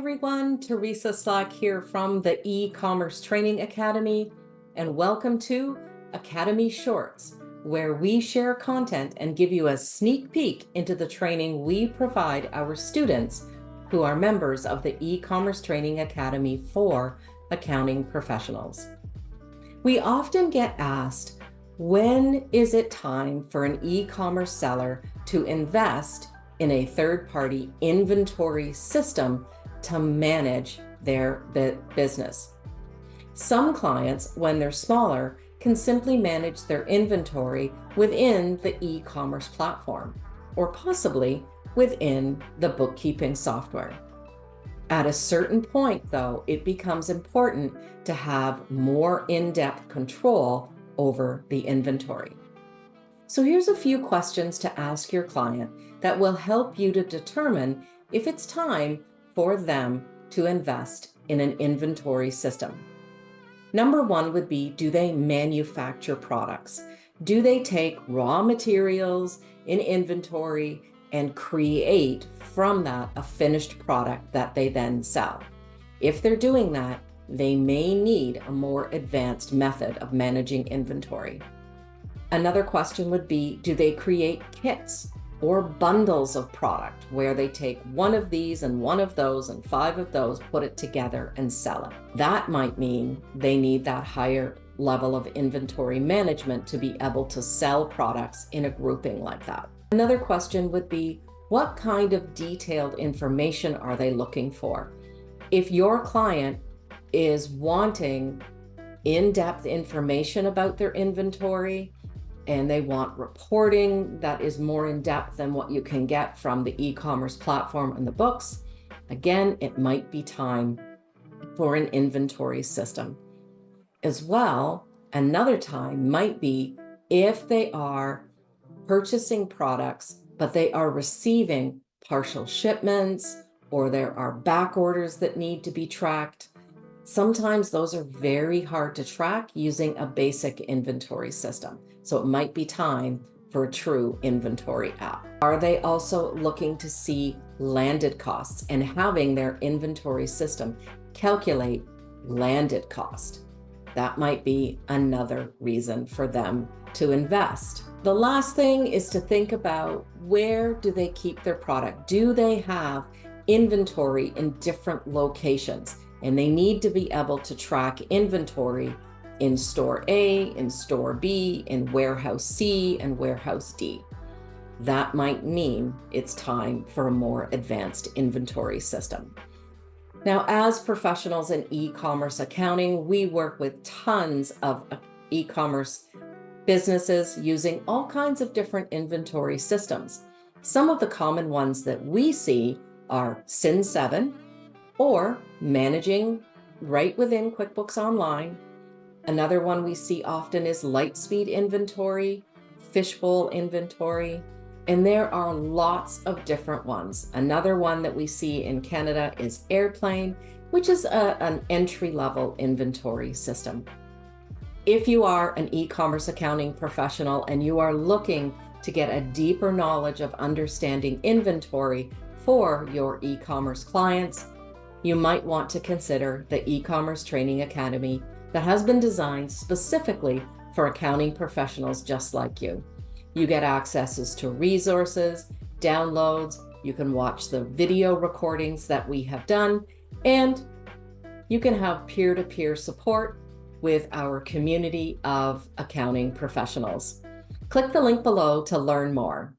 everyone, Teresa Slack here from the E-commerce Training Academy, and welcome to Academy Shorts, where we share content and give you a sneak peek into the training we provide our students who are members of the E-commerce Training Academy for accounting professionals. We often get asked, when is it time for an e-commerce seller to invest in a third-party inventory system to manage their business? Some clients, when they're smaller, can simply manage their inventory within the e-commerce platform, or possibly within the bookkeeping software. At a certain point, though, it becomes important to have more in-depth control over the inventory. So here's a few questions to ask your client that will help you to determine if it's time for them to invest in an inventory system. Number one would be, do they manufacture products? Do they take raw materials in inventory and create from that a finished product that they then sell? If they're doing that, they may need a more advanced method of managing inventory. Another question would be, do they create kits or bundles of product where they take one of these and one of those and 5 of those, put it together and sell it? That might mean they need that higher level of inventory management to be able to sell products in a grouping like that. Another question would be, what kind of detailed information are they looking for? If your client is wanting in-depth information about their inventory and they want reporting that is more in-depth than what you can get from the e-commerce platform and the books, again, it might be time for an inventory system. As well, another time might be if they are purchasing products, but they are receiving partial shipments, or there are back orders that need to be tracked. Sometimes those are very hard to track using a basic inventory system. So it might be time for a true inventory app. Are they also looking to see landed costs and having their inventory system calculate landed cost? That might be another reason for them to invest. The last thing is to think about, where do they keep their product? Do they have inventory in different locations? And they need to be able to track inventory in store A, in store B, in warehouse C, and warehouse D. That might mean it's time for a more advanced inventory system. Now, as professionals in e-commerce accounting, we work with tons of e-commerce businesses using all kinds of different inventory systems. Some of the common ones that we see are Sin 7, or managing right within QuickBooks Online. Another one we see often is Lightspeed Inventory, Fishbowl Inventory, and there are lots of different ones. Another one that we see in Canada is Airplane, which is an entry-level inventory system. If you are an e-commerce accounting professional and you are looking to get a deeper knowledge of understanding inventory for your e-commerce clients, you might want to consider the E-commerce Training Academy that has been designed specifically for accounting professionals just like you. You get accesses to resources, downloads, you can watch the video recordings that we have done, and you can have peer-to-peer support with our community of accounting professionals. Click the link below to learn more.